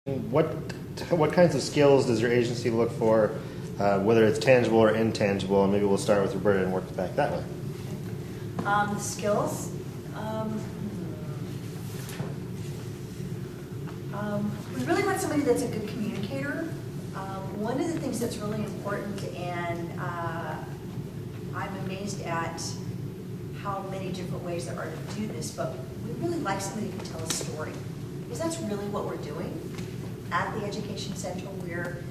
What kinds of skills does your agency look for, whether it's tangible or intangible? And maybe we'll start with Roberta and work back that way. The skills. We really want somebody that's a good communicator. One of the things that's really important, and I'm amazed at how many different ways there are to do this, but we really like somebody who can tell a story, because that's really what we're doing at the Education Center. We're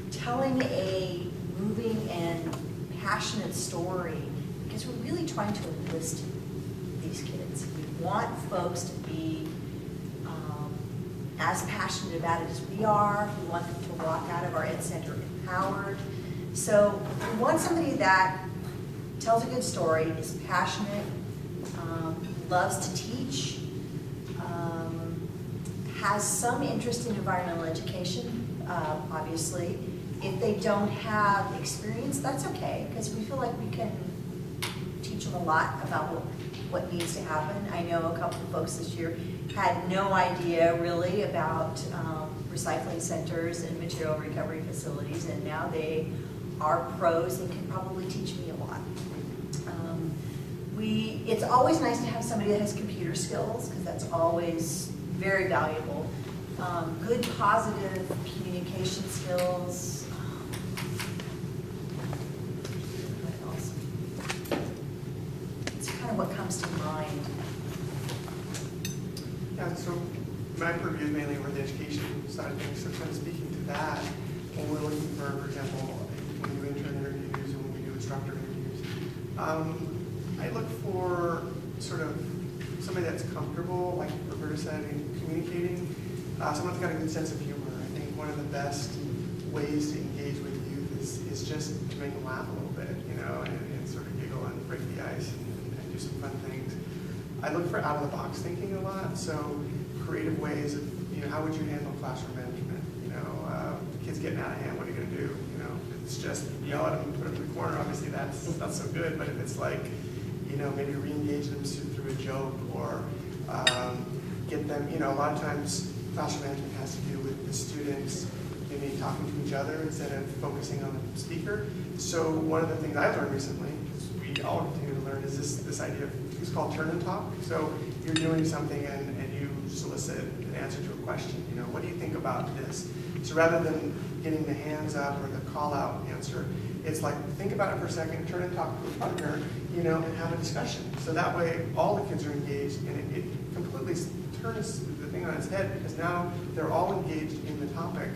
telling a moving and passionate story because we're really trying to enlist these kids. We want folks to be as passionate about it as we are. We want them to walk out of our Ed Center empowered. So we want somebody that tells a good story, is passionate, loves to teach, has some interest in environmental education, obviously. If they don't have experience, that's okay, because we feel like we can teach them a lot about what needs to happen. I know a couple of folks this year had no idea really about recycling centers and material recovery facilities, and now they are pros and can probably teach me a lot. It's always nice to have somebody that has computer skills, because that's always very valuable. Good positive communication skills. What else? It's kind of what comes to mind. Yeah, so my purview is mainly over the education side of things, so kind of speaking to that, when we're looking for example, when we do intern interviews and when we do instructor interviews, I look for sort of somebody that's comfortable, like Roberta said, in communicating, someone that's got a good sense of humor. I think one of the best ways to engage with youth is just to make them laugh a little bit, and sort of giggle and break the ice and do some fun things. I look for out-of-the-box thinking a lot, so creative ways of, how would you handle classroom management? Kids getting out of hand, what are you going to do? If it's just yell at them and put them in the corner, obviously that's not so good, but if it's like, maybe re-engage them through a joke, or get them, a lot of times classroom management has to do with the students maybe talking to each other instead of focusing on the speaker. So one of the things I've learned recently, because we all continue to learn, is this idea of, it's called turn and talk. So you're doing something and you solicit an answer to a question. What do you think about this? So rather than getting the hands up or the call out answer, it's like, think about it for a second, turn and talk to a partner, and have a discussion. So that way all the kids are engaged, and it completely turns the thing on its head, because now they're all engaged in the topic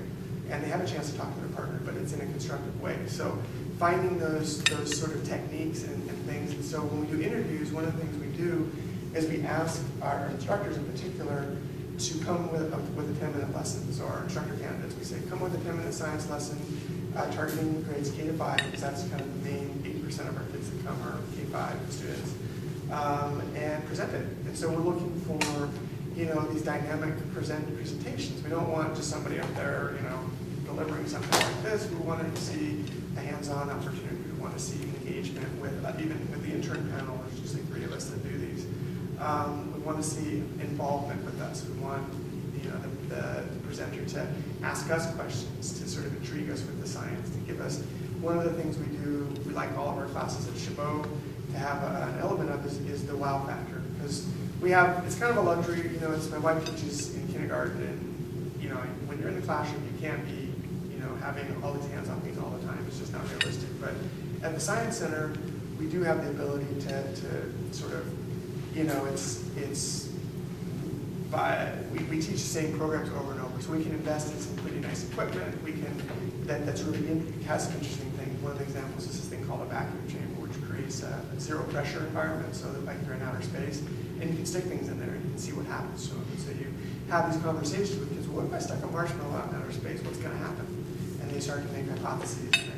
and they have a chance to talk to their partner, but it's in a constructive way. So finding those sort of techniques and things. And so when we do interviews, one of the things we do is we ask our instructors in particular to come with a 10-minute lessons, or instructor candidates. We say, come with a 10-minute science lesson, targeting grades K to 5, because that's kind of the main 80% of our kids that come are K-5 students, and present it. And so we're looking for, these dynamic presentations. We don't want just somebody up there, delivering something like this. We wanted to see a hands-on opportunity. We want to see engagement with, even with the intern panel. There's usually 3 of us that do these. We want to see involvement with us. We want the presenter to ask us questions, to sort of intrigue us with the science, to give us. One of the things we do, we like all of our classes at Chabot to have an element of is the wow factor, because we have, it's kind of a luxury, it's, my wife teaches in kindergarten, and when you're in the classroom you can't be having all these hands-on things all the time. It's just not realistic. But at the Science Center we do have the ability to sort of, we teach the same programs over and over, so we can invest in some pretty nice equipment. We can, that's really has some interesting things. One of the examples is this thing called a vacuum chamber, which creates a zero pressure environment, so that like you're in outer space, and you can stick things in there and you can see what happens to them. And so you have these conversations with kids. Well, what if I stuck a marshmallow out in outer space? What's going to happen? And they start to make hypotheses, and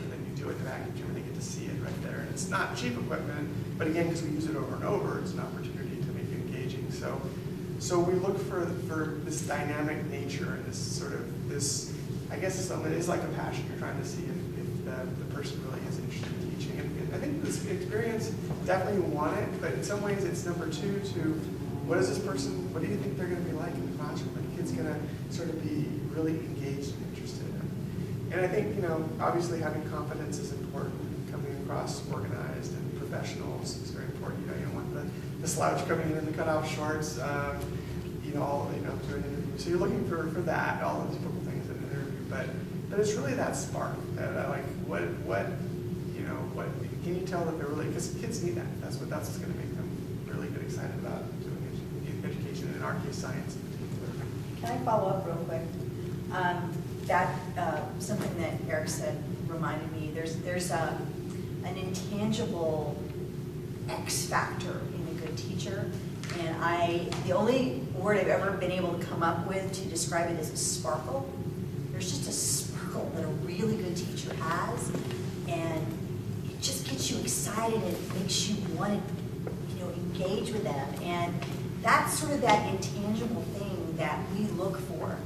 then you do it in the vacuum chamber, and they get to see it right there. And it's not cheap equipment, but again, because we use it over and over, it's an opportunity to make it engaging. So we look for this dynamic nature and this sort of this, I guess it's something that is like a passion. You're trying to see if the person really is interested in teaching. And I think this experience, definitely want it, but in some ways it's number 2 to what is this person, what do you think they're going to be like in the classroom? Are the kids going to sort of be really engaged and interested in. And I think, obviously having confidence is important. Coming across organized and professionals is very important. You don't want the slouch coming in the cutoff shorts, to an interview. So you're looking for that, all the typical things in an interview. But it's really that spark that I like. What can you tell that they're really, because kids need that. That's what's going to make them really get excited about doing education, and in our case, science in particular. Can I follow up real quick? Something that Eric said reminded me, there's an intangible X factor in a good teacher, and the only word I've ever been able to come up with to describe it is a sparkle. There's just a sparkle that a really good teacher has, and it just gets you excited and it makes you want to, engage with them, and that's sort of that intangible thing that we look for,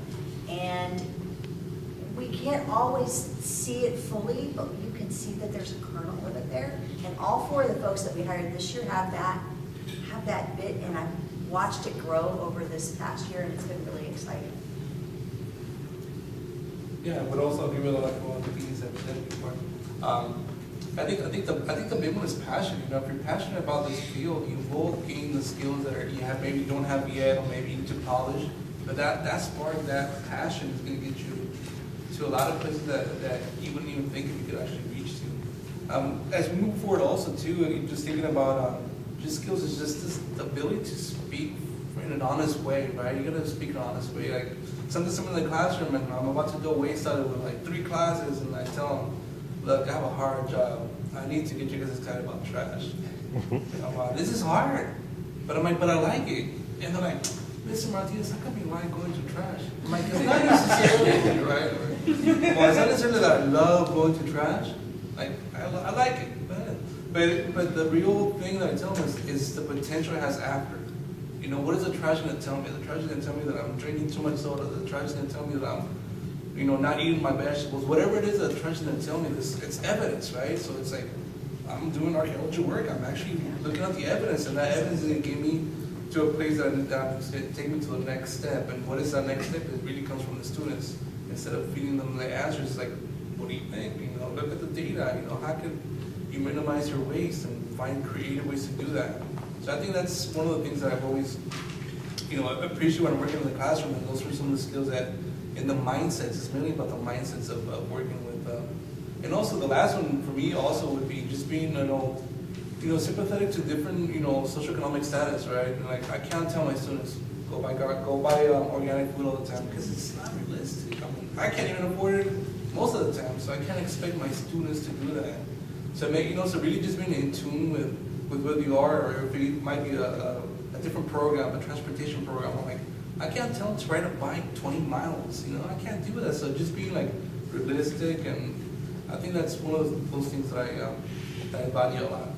and we can't always see it fully, but you can see that there's a kernel of it there. And all 4 of the folks that we hired this year have that bit, and I've watched it grow over this past year, and it's been really exciting. Yeah, but also agree with a lot of the things that we said before. I think the big one is passion. If you're passionate about this field, you will gain the skills that you maybe don't have yet, or maybe you need to polish. But that spark, that passion is going to get you to a lot of places that you wouldn't even think you could actually reach to. As we move forward also too, just thinking about just skills is just this ability to speak in an honest way, right? You gotta speak in an honest way. Like something in the classroom, and I'm about to go wayside with like 3 classes, and I tell them, look, I have a hard job. I need to get you guys excited about trash. This is hard, but I like it. And they're like, Mr. Martinez, how come you like going to trash? I'm like, it's not necessarily, right? Well, it's not necessarily that I love going to trash. Like, I like it. But the real thing that I tell them is the potential it has after. What is the trash going to tell me? The trash is going to tell me that I'm drinking too much soda. The trash is going to tell me that I'm, not eating my vegetables. Whatever it is that the trash is going to tell me, it's evidence, right? So it's like, I'm doing archaeology work. I'm actually looking at the evidence, and that evidence is going to give me to a place that's going to take me to the next step. And what is that next step? It really comes from the students. Instead of feeding them the answers, like, what do you think? Look at the data. How can you minimize your waste and find creative ways to do that? So I think that's one of the things that I've always, appreciate when I'm working in the classroom. And those are some of the skills that, in the mindsets, it's mainly about the mindsets of working with. And also the last one for me also would be just being, sympathetic to different, socioeconomic status, right? And like I can't tell my students go buy organic food all the time because it's not realistic. I can't even afford it most of the time, so I can't expect my students to do that. So so really just being in tune with whether you are, or if it might be a different program, a transportation program. I'm like, I can't tell them to ride a bike 20 miles. I can't do that. So just being like realistic, and I think that's one of those things that I value a lot.